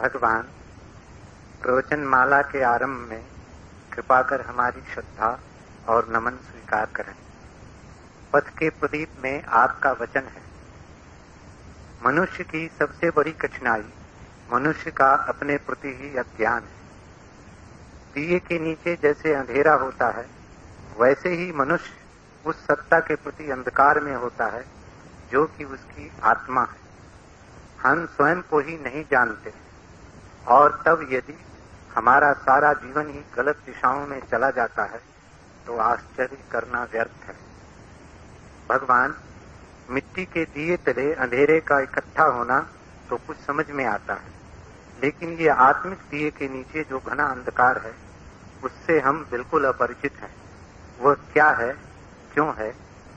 भगवान प्रवचन माला के आरंभ में कृपा कर हमारी श्रद्धा और नमन स्वीकार करें। पथ के प्रदीप में आपका वचन है। मनुष्य की सबसे बड़ी कठिनाई मनुष्य का अपने प्रति ही अज्ञान है। दिए के नीचे जैसे अंधेरा होता है, वैसे ही मनुष्य उस सत्ता के प्रति अंधकार में होता है जो कि उसकी आत्मा है। हम स्वयं को ही नहीं जानते, और तब यदि हमारा सारा जीवन ही गलत दिशाओं में चला जाता है तो आश्चर्य करना व्यर्थ है। भगवान, मिट्टी के दिए तले अंधेरे का इकट्ठा होना तो कुछ समझ में आता है, लेकिन ये आत्मिक दिए के नीचे जो घना अंधकार है, उससे हम बिल्कुल अपरिचित हैं। वह क्या है, क्यों है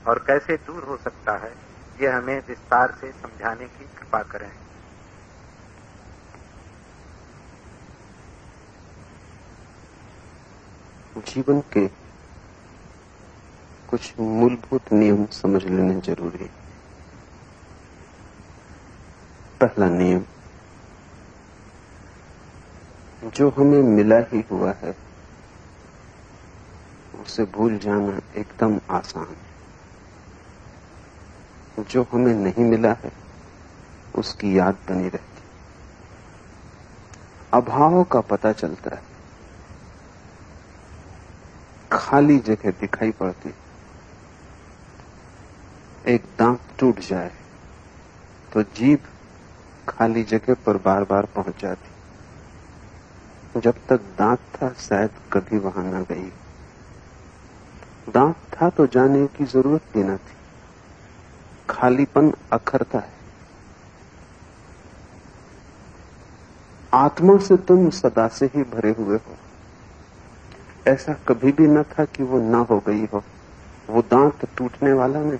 और कैसे दूर हो सकता है, यह हमें विस्तार से समझाने की कृपा करें। जीवन के कुछ मूलभूत नियम समझ लेने जरूरी है। पहला नियम, जो हमें मिला ही हुआ है उसे भूल जाना एकदम आसान है। जो हमें नहीं मिला है उसकी याद बनी रहती। अभाव का पता चलता है, खाली जगह दिखाई पड़ती। एक दांत टूट जाए तो जीभ खाली जगह पर बार बार पहुंच जाती। जब तक दांत था शायद कभी वहां न गई। दांत था तो जाने की जरूरत भी न थी। खालीपन अखरता है। आत्मा से तुम सदा से ही भरे हुए हो। ऐसा कभी भी न था कि वो ना हो गई हो। वो दांत टूटने वाला नहीं,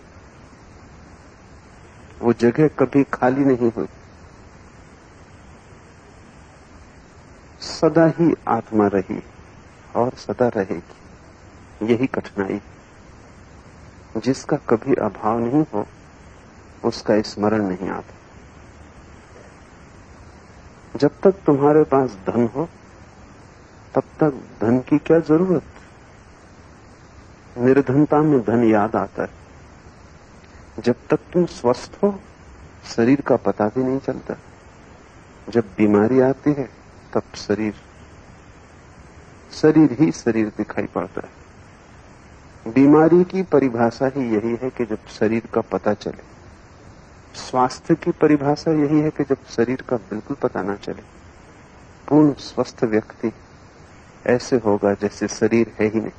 वो जगह कभी खाली नहीं हुई। सदा ही आत्मा रही और सदा रहेगी। यही कठिनाई। जिसका कभी अभाव नहीं हो उसका स्मरण नहीं आता। जब तक तुम्हारे पास धन हो तब तक धन की क्या जरूरत। निर्धनता में धन याद आता है। जब तक तुम स्वस्थ हो शरीर का पता भी नहीं चलता। जब बीमारी आती है तब शरीर ही शरीर दिखाई पड़ता है। बीमारी की परिभाषा ही यही है कि जब शरीर का पता चले। स्वास्थ्य की परिभाषा यही है कि जब शरीर का बिल्कुल पता ना चले। पूर्ण स्वस्थ व्यक्ति ऐसे होगा जैसे शरीर है ही नहीं।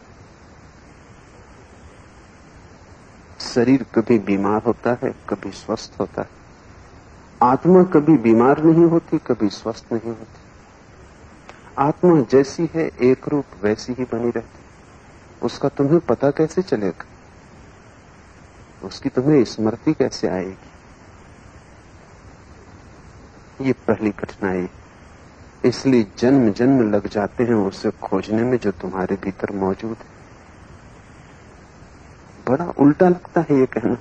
शरीर कभी बीमार होता है, कभी स्वस्थ होता है। आत्मा कभी बीमार नहीं होती, कभी स्वस्थ नहीं होती। आत्मा जैसी है एक रूप वैसी ही बनी रहती। उसका तुम्हें पता कैसे चलेगा? उसकी तुम्हें स्मृति कैसे आएगी? ये पहली कठिनाई। इसलिए जन्म जन्म लग जाते हैं उसे खोजने में जो तुम्हारे भीतर मौजूद है। बड़ा उल्टा लगता है ये कहना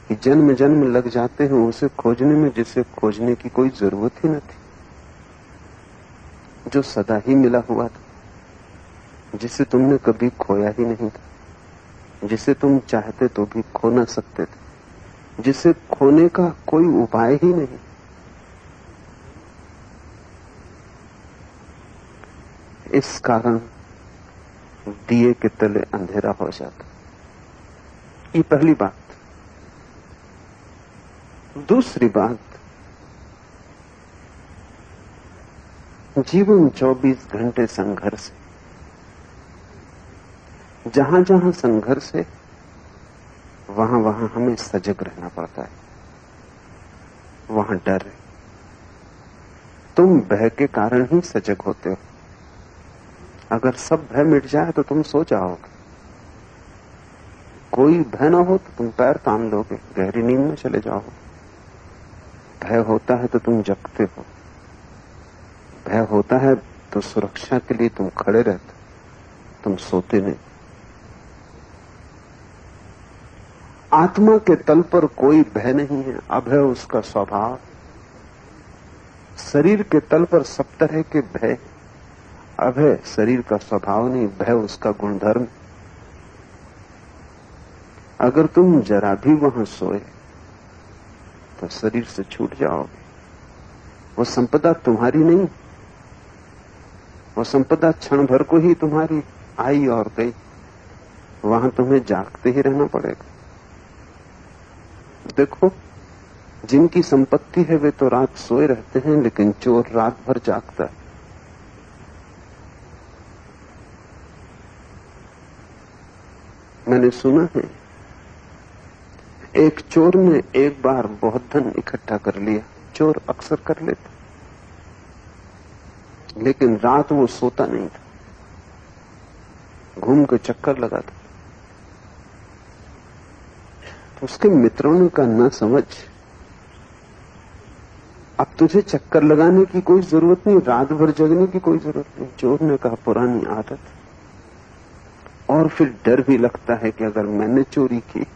कि जन्म जन्म लग जाते हैं उसे खोजने में जिसे खोजने की कोई जरूरत ही न थी। जो सदा ही मिला हुआ था, जिसे तुमने कभी खोया ही नहीं था, जिसे तुम चाहते तो भी खो न सकते थे, जिसे खोने का कोई उपाय ही नहीं। इस कारण दिए के तले अंधेरा हो जाता। ये पहली बात। दूसरी बात, जीवन 24 घंटे संघर्ष है। जहां जहां संघर्ष है वहां वहां हमें सजग रहना पड़ता है। वहां डर है। तुम भय के कारण ही सजग होते हो। अगर सब भय मिट जाए तो तुम सो जाओगे। कोई भय ना हो तो तुम पैर तान लोगे, गहरी नींद में चले जाओगे। भय होता है तो तुम जगते हो। भय होता है तो सुरक्षा के लिए तुम खड़े रहते, तुम सोते नहीं। आत्मा के तल पर कोई भय नहीं है। अभय उसका स्वभाव। शरीर के तल पर सब तरह के भय। अभय शरीर का स्वभाव नहीं, भय उसका गुणधर्म। अगर तुम जरा भी वहां सोए तो शरीर से छूट जाओगे। वो संपदा तुम्हारी नहीं, वो संपदा क्षण भर को ही तुम्हारी आई और गई। वहां तुम्हें जागते ही रहना पड़ेगा। देखो, जिनकी संपत्ति है वे तो रात सोए रहते हैं, लेकिन चोर रात भर जागता है। मैंने सुना है एक चोर ने एक बार बहुत धन इकट्ठा कर लिया। चोर अक्सर कर लेते, लेकिन रात वो सोता नहीं था, घूम के चक्कर लगाता। तो उसके मित्रों ने कहा, ना समझ, अब तुझे चक्कर लगाने की कोई जरूरत नहीं, रात भर जगने की कोई जरूरत नहीं। चोर ने कहा, पुरानी आदत। और फिर डर भी लगता है कि अगर मैंने चोरी की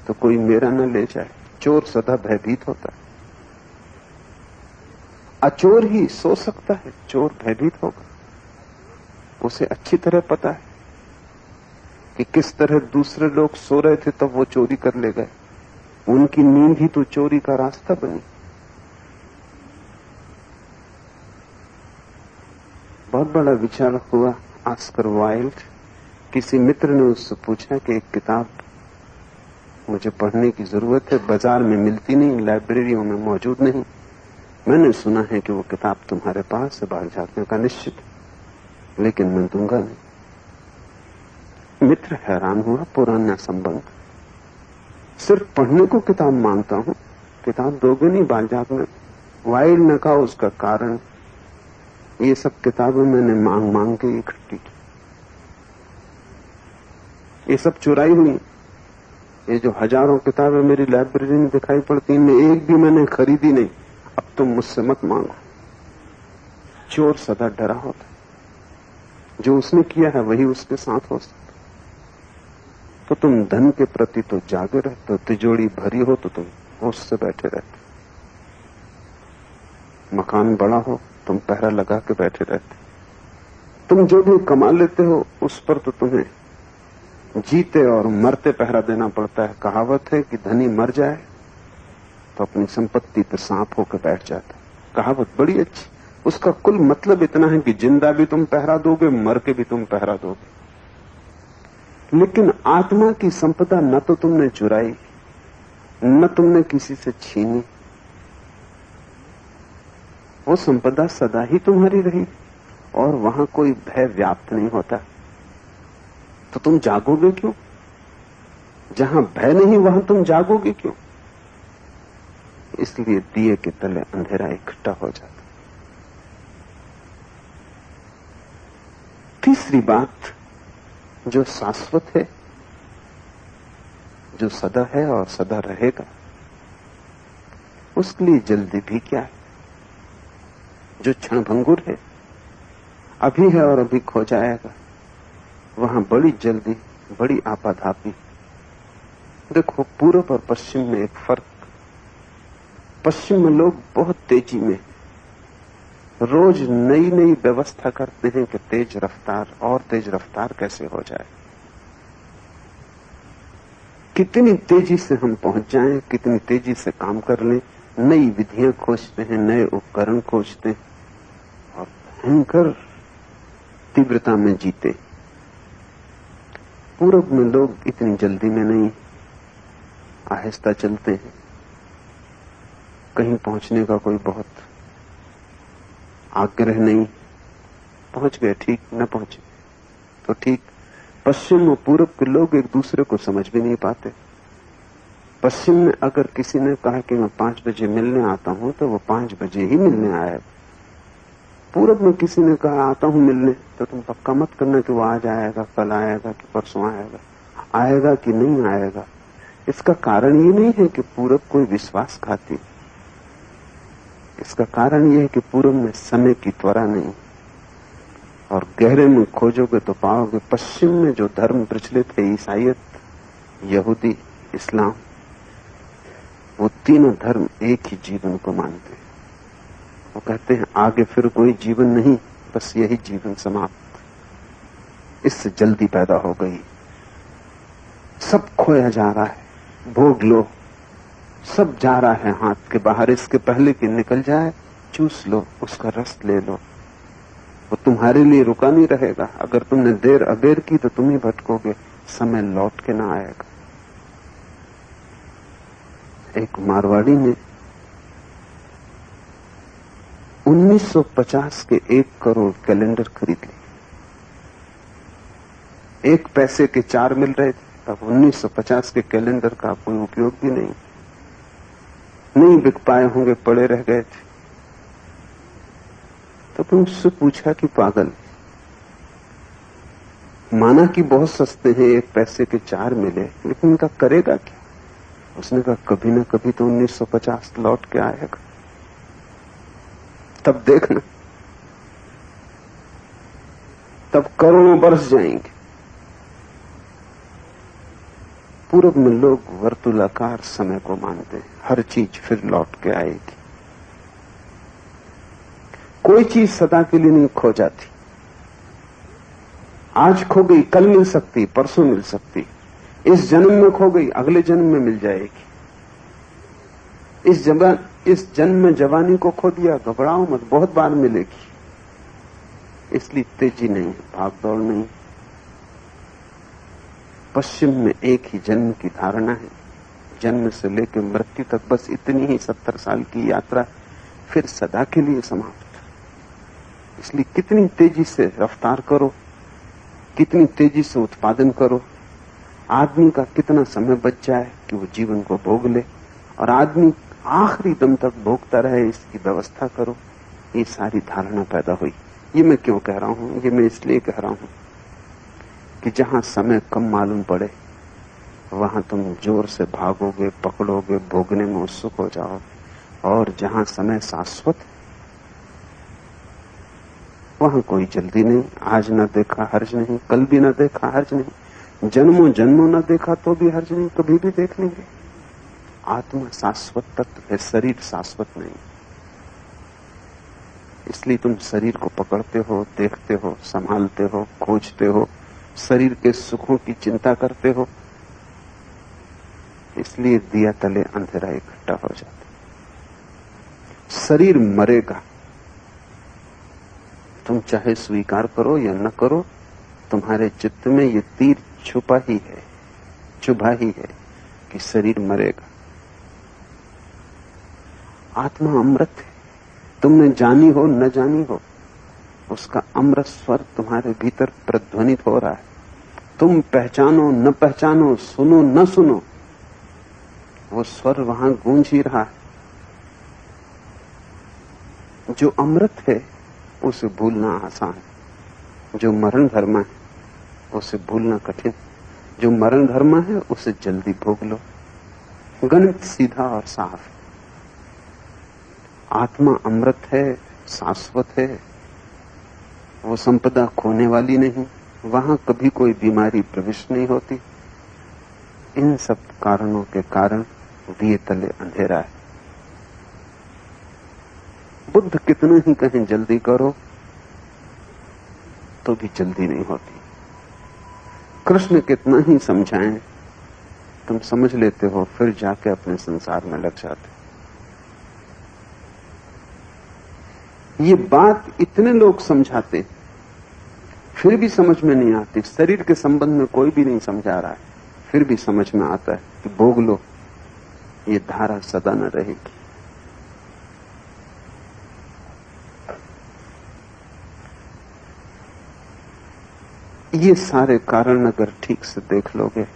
तो कोई मेरा न ले जाए। चोर सदा भयभीत होता है। अचोर ही सो सकता है, चोर भयभीत होगा। उसे अच्छी तरह पता है कि किस तरह दूसरे लोग सो रहे थे तब वो चोरी कर ले गए। उनकी नींद ही तो चोरी का रास्ता बनी। बहुत बड़ा विचार हुआ। ऑस्कर वाइल्ड, किसी मित्र ने उससे पूछा कि एक किताब मुझे पढ़ने की जरूरत है, बाजार में मिलती नहीं, लाइब्रेरियों में मौजूद नहीं। मैंने सुना है कि वो किताब तुम्हारे पास है, बाहर झांकने का निश्चित, लेकिन मैं दूंगा नहीं। मित्र हैरान हुआ, पुराना संबंध, सिर्फ पढ़ने को किताब मांगता हूं, किताब दोगे नहीं बाहर झांकने। वाइल्ड ने कहा, उसका कारण ये सब किताबें मैंने मांग मांग के इकट्ठी की, ये सब चुराई हुई। ये जो हजारों किताबें मेरी लाइब्रेरी में दिखाई पड़ती, इनमें एक भी मैंने खरीदी नहीं। अब तुम मुझसे मत मांगो। चोर सदा डरा होता, जो उसने किया है वही उसके साथ हो सकता। तो तुम धन के प्रति तो जागे रहते हो, तिजोरी भरी हो तो तुम होश से बैठे रहते। मकान बड़ा हो, तुम पहरा लगा के बैठे रहते। तुम जो भी कमा लेते हो उस पर तो तुम्हें जीते और मरते पहरा देना पड़ता है। कहावत है कि धनी मर जाए तो अपनी संपत्ति पर सांप होकर बैठ जाता है। कहावत बड़ी अच्छी, उसका कुल मतलब इतना है कि जिंदा भी तुम पहरा दोगे, मर के भी तुम पहरा दोगे। लेकिन आत्मा की संपदा न तो तुमने चुराई, न तुमने किसी से छीनी, वो संपदा सदा ही तुम्हारी रही और वहां कोई भय व्याप्त नहीं होता। तो तुम जागोगे क्यों? जहां भय नहीं वहां तुम जागोगे क्यों? इसलिए दिए के तले अंधेरा इकट्ठा हो जाता। तीसरी बात, जो शाश्वत है, जो सदा है और सदा रहेगा, उसके लिए जल्दी भी क्या है। जो क्षणभंगुर है, अभी है और अभी खो जाएगा, वहां बड़ी जल्दी, बड़ी आपाधापी। देखो, पूर्व और पश्चिम में एक फर्क। पश्चिम में लोग बहुत तेजी में रोज नई नई व्यवस्था करते हैं कि तेज रफ्तार और तेज रफ्तार कैसे हो जाए, कितनी तेजी से हम पहुंच जाएं, कितनी तेजी से काम कर लें। नई विधियां खोजते हैं, नए उपकरण खोजते हैं और भयंकर तीव्रता में जीते। पूर्व में लोग इतनी जल्दी में नहीं, आहिस्ता चलते हैं। कहीं पहुंचने का कोई बहुत आग्रह नहीं, पहुंच गए ठीक, न पहुंचे तो ठीक। पश्चिम और पूर्व के लोग एक दूसरे को समझ भी नहीं पाते। पश्चिम में अगर किसी ने कहा कि मैं 5 बजे मिलने आता हूं तो वो 5 बजे ही मिलने आएगा। पूरब में किसी ने कहा आता हूं मिलने, तो तुम पक्का मत करना कि वो आज आएगा, कल आएगा कि परसों आएगा, आएगा कि नहीं आएगा। इसका कारण ये नहीं है कि पूरब कोई विश्वासघाती, इसका कारण यह है कि पूरब में समय की त्वरा नहीं। और गहरे में खोजोगे तो पाओगे पश्चिम में जो धर्म प्रचलित है, ईसाईयत, यहूदी, इस्लाम, वो तीनों धर्म एक ही जीवन को मानते हैं वो कहते हैं आगे फिर कोई जीवन नहीं, बस यही जीवन समाप्त। इससे जल्दी पैदा हो गई, सब खोया जा रहा है, भोग लो, सब जा रहा है हाथ के बाहर, इसके पहले कि निकल जाए चूस लो, उसका रस ले लो। वो तुम्हारे लिए रुका नहीं रहेगा। अगर तुमने देर अबेर की तो तुम ही भटकोगे, समय लौट के ना आएगा। एक मारवाड़ी ने 1950 के 1 करोड़ कैलेंडर खरीद लिए। 1 पैसे के 4 मिल रहे थे। अब 1950 के कैलेंडर का कोई उपयोग भी नहीं बिक पाए होंगे, पड़े रह गए थे। तब उससे पूछा कि पागल, माना कि बहुत सस्ते हैं, 1 पैसे के 4 मिले, लेकिन इनका करेगा क्या? उसने कहा कभी ना कभी तो 1950 लौट के आएगा, तब देखना, तब करोड़ों बरस जाएंगे। पूरब में लोग वर्तुलाकार समय को मानते हैं, हर चीज फिर लौट के आएगी। कोई चीज सदा के लिए नहीं खो जाती। आज खो गई, कल मिल सकती, परसों मिल सकती। इस जन्म में खो गई, अगले जन्म में मिल जाएगी। इस जन्म में जवानी को खो दिया, घबराओ मत, बहुत बार मिलेगी। इसलिए तेजी नहीं, भागदौड़ नहीं। पश्चिम में एक ही जन्म की धारणा है, जन्म से लेकर मृत्यु तक बस इतनी ही 70 साल की यात्रा, फिर सदा के लिए समाप्त। इसलिए कितनी तेजी से रफ्तार करो, कितनी तेजी से उत्पादन करो, आदमी का कितना समय बच जाए कि वो जीवन को भोग ले, और आदमी आखिरी दम तक भोगता रहे, इसकी व्यवस्था करो। ये सारी धारणा पैदा हुई। ये मैं क्यों कह रहा हूं? ये मैं इसलिए कह रहा हूं कि जहां समय कम मालूम पड़े वहां तुम जोर से भागोगे, पकड़ोगे, भोगने में उत्सुक हो जाओगे। और जहां समय शाश्वत है वहां कोई जल्दी नहीं। आज न देखा हर्ज नहीं, कल भी न देखा हर्ज नहीं, जन्मों जन्मों न देखा तो भी हर्ज नहीं, कभी भी देख लेंगे। आत्मा शाश्वत तत्व है, शरीर शाश्वत नहीं। इसलिए तुम शरीर को पकड़ते हो, देखते हो, संभालते हो, खोजते हो, शरीर के सुखों की चिंता करते हो। इसलिए दिया तले अंधेरा इकट्ठा हो जाता। शरीर मरेगा, तुम चाहे स्वीकार करो या न करो, तुम्हारे चित्त में ये तीर छुपा ही है कि शरीर मरेगा। आत्मा अमृत है, तुमने जानी हो न जानी हो, उसका अमृत स्वर तुम्हारे भीतर प्रध्वनित हो रहा है। तुम पहचानो न पहचानो, सुनो न सुनो, वो स्वर वहां गूंज ही रहा है। जो अमृत है उसे भूलना आसान है, जो मरण धर्मा है उसे भूलना कठिन। जो मरण धर्मा है उसे जल्दी भोग लो। गणित सीधा और साफ है। आत्मा अमृत है, शाश्वत है, वो संपदा खोने वाली नहीं, वहां कभी कोई बीमारी प्रविष्ट नहीं होती। इन सब कारणों के कारण दिए तले अंधेरा है। बुद्ध कितना ही कहें जल्दी करो तो भी जल्दी नहीं होती। कृष्ण कितना ही समझाएं तुम समझ लेते हो, फिर जाके अपने संसार में लग जाते। ये बात इतने लोग समझाते फिर भी समझ में नहीं आती। शरीर के संबंध में कोई भी नहीं समझा रहा है, फिर भी समझ में आता है कि भोग लो, ये धारा सदा न रहेगी। ये सारे कारण अगर ठीक से देख लोगे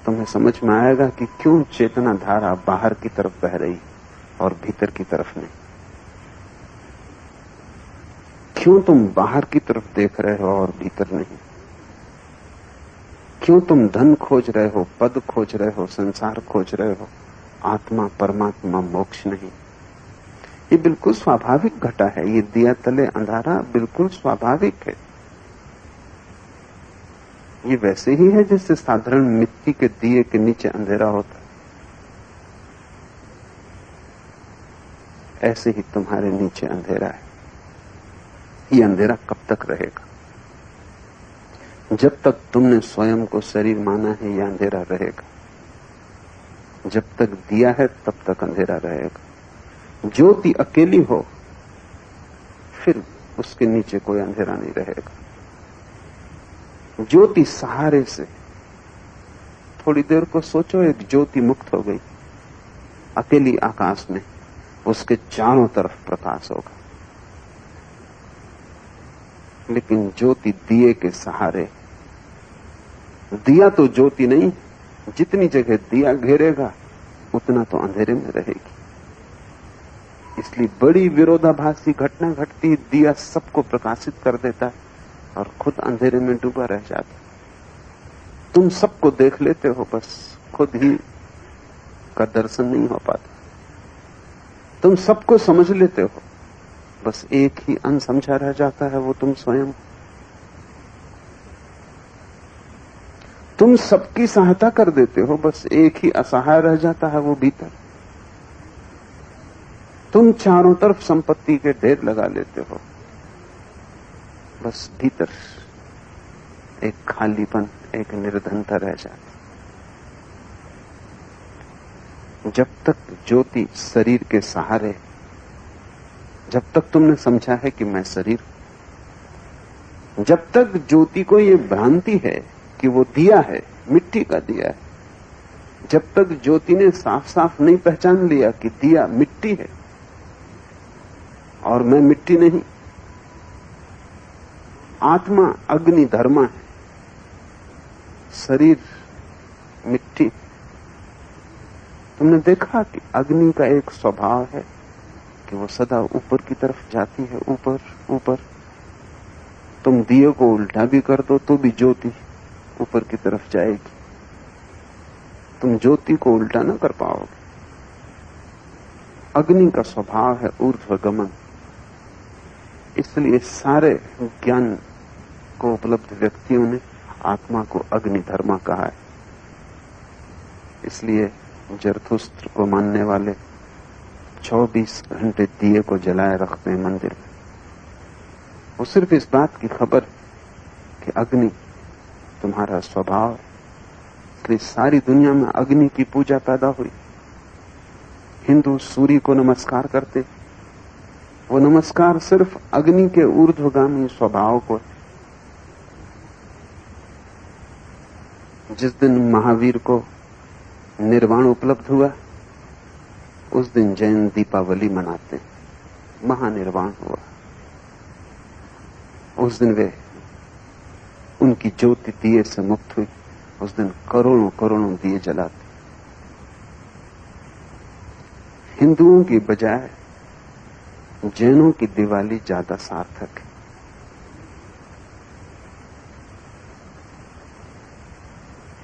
तुम्हें समझ में आएगा कि क्यों चेतना धारा बाहर की तरफ बह रही और भीतर की तरफ नहीं। क्यों तुम बाहर की तरफ देख रहे हो और भीतर नहीं। क्यों तुम धन खोज रहे हो, पद खोज रहे हो, संसार खोज रहे हो, आत्मा, परमात्मा, मोक्ष नहीं। ये बिल्कुल स्वाभाविक घटा है। ये दिया तले अंधारा बिल्कुल स्वाभाविक है। ये वैसे ही है जैसे साधारण मिट्टी के दिए के नीचे अंधेरा होता ऐसे ही तुम्हारे नीचे अंधेरा है। ये अंधेरा कब तक रहेगा? जब तक तुमने स्वयं को शरीर माना है, यह अंधेरा रहेगा। जब तक दिया है तब तक अंधेरा रहेगा। ज्योति अकेली हो फिर उसके नीचे कोई अंधेरा नहीं रहेगा। ज्योति सहारे से, थोड़ी देर को सोचो, एक ज्योति मुक्त हो गई अकेली आकाश में, उसके चारों तरफ प्रकाश होगा। लेकिन ज्योति दिए के सहारे, दिया तो ज्योति नहीं, जितनी जगह दिया घेरेगा उतना तो अंधेरे में रहेगी। इसलिए बड़ी विरोधाभासी घटना घटती, दिया सबको प्रकाशित कर देता है और खुद अंधेरे में डूबा रह जाता है। तुम सबको देख लेते हो, बस खुद ही का दर्शन नहीं हो पाता। तुम सबको समझ लेते हो, बस एक ही अनसमझा रह जाता है, वो तुम स्वयं। तुम सबकी सहायता कर देते हो, बस एक ही असहाय रह जाता है, वो भीतर। तुम चारों तरफ संपत्ति के ढेर लगा लेते हो, बस भीतर एक खालीपन, एक निर्धनता रह जाती। जब तक ज्योति शरीर के सहारे, जब तक तुमने समझा है कि मैं शरीर, जब तक ज्योति को ये भ्रांति है कि वो दिया है, मिट्टी का दिया है, जब तक ज्योति ने साफ साफ नहीं पहचान लिया कि दिया मिट्टी है और मैं मिट्टी नहीं, आत्मा अग्नि धर्मा है, शरीर मिट्टी। तुमने देखा कि अग्नि का एक स्वभाव है कि वो सदा ऊपर की तरफ जाती है, ऊपर ऊपर। तुम दिए को उल्टा भी कर दो तो भी ज्योति ऊपर की तरफ जाएगी। तुम ज्योति को उल्टा ना कर पाओगे। अग्नि का स्वभाव है ऊर्ध्वगमन। इसलिए सारे ज्ञान को उपलब्ध व्यक्तियों ने आत्मा को अग्निधर्मा कहा है। इसलिए जरथुस्त्र को मानने वाले 24 घंटे दिए को जलाए रखते हैं मंदिर में। वो सिर्फ इस बात की खबर कि अग्नि तुम्हारा स्वभाव, इसलिए सारी दुनिया में अग्नि की पूजा पैदा हुई। हिंदू सूर्य को नमस्कार करते, वो नमस्कार सिर्फ अग्नि के ऊर्ध्वगामी स्वभाव को। जिस दिन महावीर को निर्वाण उपलब्ध हुआ, उस दिन जैन दीपावली मनाते, महानिर्वाण हुआ। उस दिन वे, उनकी ज्योति दिए से मुक्त हुई। उस दिन करोड़ों करोड़ों दिए जलाते। हिंदुओं की बजाय जैनों की दिवाली ज्यादा सार्थक है।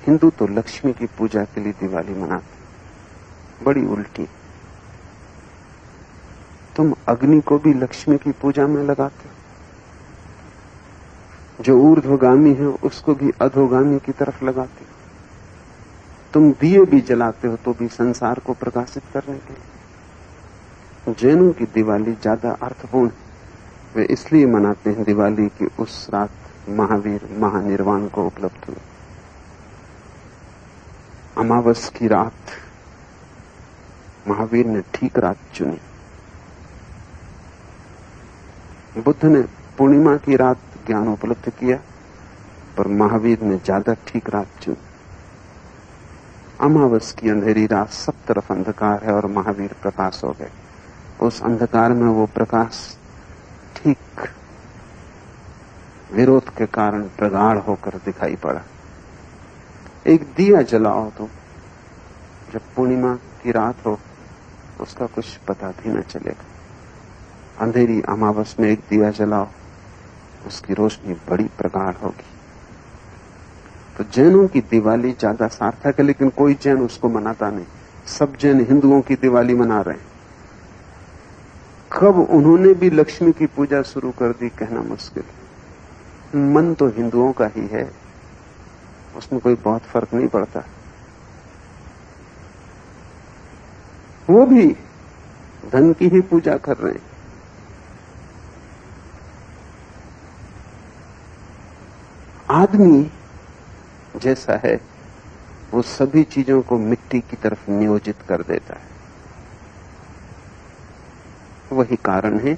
हिंदू तो लक्ष्मी की पूजा के लिए दिवाली मनाते, बड़ी उल्टी। तुम अग्नि को भी लक्ष्मी की पूजा में लगाते हो, जो ऊर्ध्वगामी है उसको भी अधोगामी की तरफ लगाते हो। तुम दिए भी जलाते हो तो भी संसार को प्रकाशित करने के लिए। जैनों की दिवाली ज्यादा अर्थपूर्ण है। वे इसलिए मनाते हैं दिवाली कि उस रात महावीर महानिर्वाण को उपलब्ध हुए। अमावस की रात महावीर ने ठीक रात चुनी। बुद्ध ने पूर्णिमा की रात ज्ञान उपलब्ध किया, पर महावीर ने ज्यादा ठीक रात चुनी। अमावस की अंधेरी रात, सब तरफ अंधकार है और महावीर प्रकाश हो गए। उस अंधकार में वो प्रकाश ठीक विरोध के कारण प्रगाढ़ होकर दिखाई पड़ा। एक दिया जलाओ तो जब पूर्णिमा की रात हो, उसका कुछ पता भी न चलेगा। अंधेरी अमावस में एक दिया जलाओ, उसकी रोशनी बड़ी प्रगाढ़ होगी। तो जैनों की दिवाली ज्यादा सार्थक है, लेकिन कोई जैन उसको मनाता नहीं। सब जैन हिंदुओं की दिवाली मना रहे हैं। कब उन्होंने भी लक्ष्मी की पूजा शुरू कर दी, कहना मुश्किल है। मन तो हिंदुओं का ही है, उसमें कोई बहुत फर्क नहीं पड़ता। वो भी धन की ही पूजा कर रहे हैं। आदमी जैसा है वो सभी चीजों को मिट्टी की तरफ नियोजित कर देता है। वही कारण है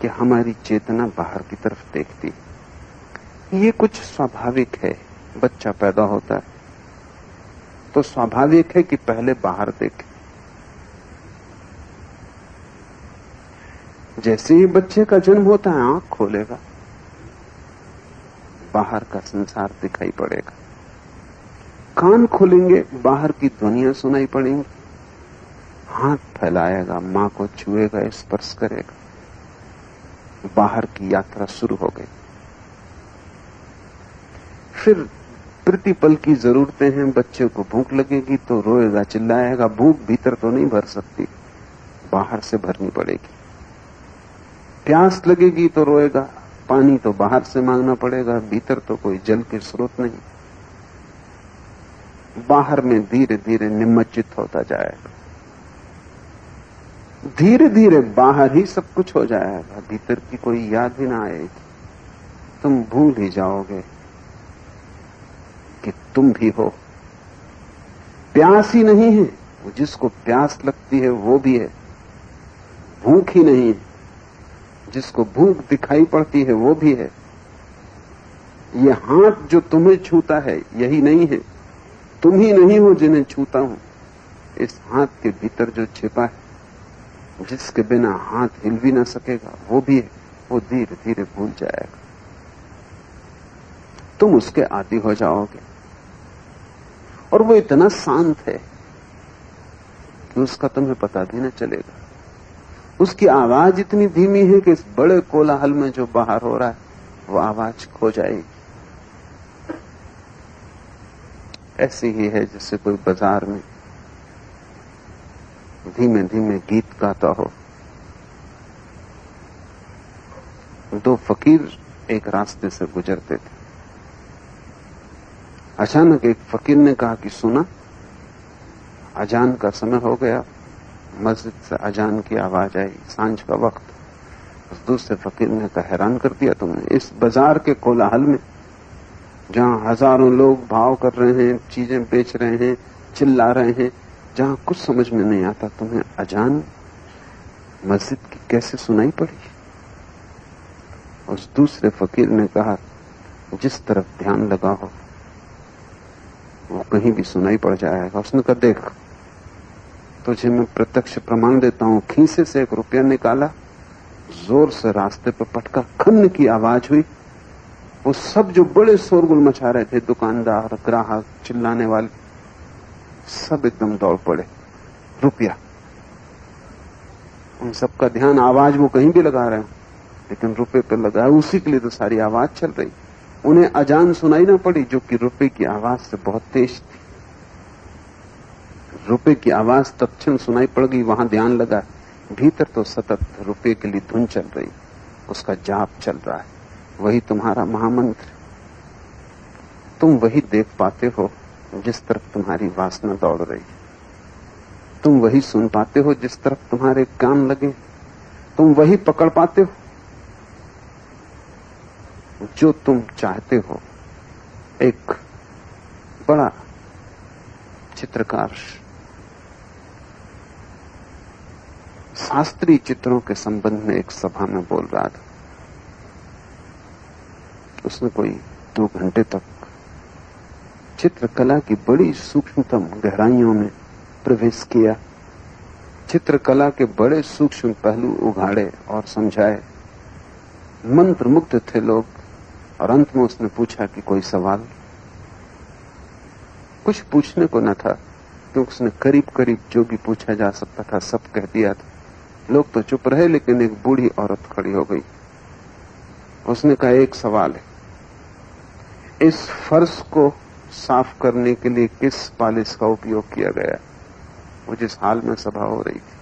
कि हमारी चेतना बाहर की तरफ देखती है। ये कुछ स्वाभाविक है। बच्चा पैदा होता है तो स्वाभाविक है कि पहले बाहर देखे। जैसे ही बच्चे का जन्म होता है आंख खोलेगा, बाहर का संसार दिखाई पड़ेगा। कान खोलेंगे, बाहर की ध्वनियां सुनाई पड़ेंगी। हाथ फैलाएगा, मां को छुएगा, स्पर्श करेगा। बाहर की यात्रा शुरू हो गई। फिर प्रतिपल की जरूरतें हैं। बच्चे को भूख लगेगी तो रोएगा, चिल्लाएगा। भूख भीतर तो नहीं भर सकती, बाहर से भरनी पड़ेगी। प्यास लगेगी तो रोएगा, पानी तो बाहर से मांगना पड़ेगा, भीतर तो कोई जल के स्रोत नहीं। बाहर में धीरे धीरे निमज्जित होता जाएगा। धीरे धीरे बाहर ही सब कुछ हो जाएगा, भीतर की कोई याद ही ना आएगी। तुम भूल ही जाओगे कि तुम भी हो। प्यास ही नहीं है, जिसको प्यास लगती है वो भी है। भूख ही नहीं है, जिसको भूख दिखाई पड़ती है वो भी है। ये हाथ जो तुम्हें छूता है यही नहीं है, तुम ही नहीं हो जिन्हें छूता हूं। इस हाथ के भीतर जो छिपा है, जिसके बिना हाथ हिल भी ना सकेगा, वो भी है। वो धीरे धीरे भूल जाएगा। तुम उसके आदी हो जाओगे। और वो इतना शांत है कि उसका तुम्हें पता भी न चलेगा। उसकी आवाज इतनी धीमी है कि इस बड़े कोलाहल में जो बाहर हो रहा है वो आवाज खो जाएगी। ऐसी ही है जैसे कोई बाजार में धीमे धीमे गीत गाता हो। दो फकीर एक रास्ते से गुजरते थे। अचानक एक फकीर ने कहा कि सुना, अजान का समय हो गया। मस्जिद से अजान की आवाज आई, सांझ का वक्त। उस दूसरे फकीर ने कहा, हैरान कर दिया तुमने। इस बाजार के कोलाहल में, जहां हजारों लोग भाव कर रहे हैं, चीजें बेच रहे हैं, चिल्ला रहे हैं, जहां कुछ समझ में नहीं आता, तुम्हें अजान मस्जिद की कैसे सुनाई पड़ी? उस दूसरे फकीर ने कहा, जिस तरफ ध्यान लगा हो वो कहीं भी सुनाई पड़ जाएगा। उसने कहा, देख तुझे मैं प्रत्यक्ष प्रमाण देता हूं। खीसे से एक रुपया निकाला, जोर से रास्ते पर पटका, खन्न की आवाज हुई। वो सब जो बड़े शोरगुल मचा रहे थे, दुकानदार, ग्राहक, चिल्लाने वाले, सब एकदम दौड़ पड़े। रुपया, उन सबका ध्यान, आवाज वो कहीं भी लगा रहे हैं लेकिन रुपये पे लगा है। उसी के लिए तो सारी आवाज चल रही। उन्हें अजान सुनाई ना पड़ी जो कि रुपये की आवाज से बहुत तेज थी। रुपये की आवाज तत्क्षण सुनाई पड़ गई, वहां ध्यान लगा। भीतर तो सतत रुपये के लिए धुन चल रही, उसका जाप चल रहा है। वही तुम्हारा महामंत्र। तुम वही देख पाते हो जिस तरफ तुम्हारी वासना दौड़ रही। तुम वही सुन पाते हो जिस तरफ तुम्हारे कान लगे। तुम वही पकड़ पाते हो जो तुम चाहते हो। एक बड़ा चित्रकार शास्त्रीय चित्रों के संबंध में एक सभा में बोल रहा था। उसने कोई 2 घंटे तक चित्रकला की बड़ी सूक्ष्मतम गहराइयों में प्रवेश किया। चित्रकला के बड़े सूक्ष्म पहलू उघाड़े और समझाए। मंत्रमुग्ध थे लोग। और अंत में उसने पूछा कि कोई सवाल? कुछ पूछने को न था, क्योंकि उसने करीब करीब जो भी पूछा जा सकता था सब कह दिया था। लोग तो चुप रहे, लेकिन एक बूढ़ी औरत खड़ी हो गई। उसने कहा, एक सवाल है, इस फर्श को साफ करने के लिए किस पालिश का उपयोग किया गया? वो जिस हाल में सभा हो रही थी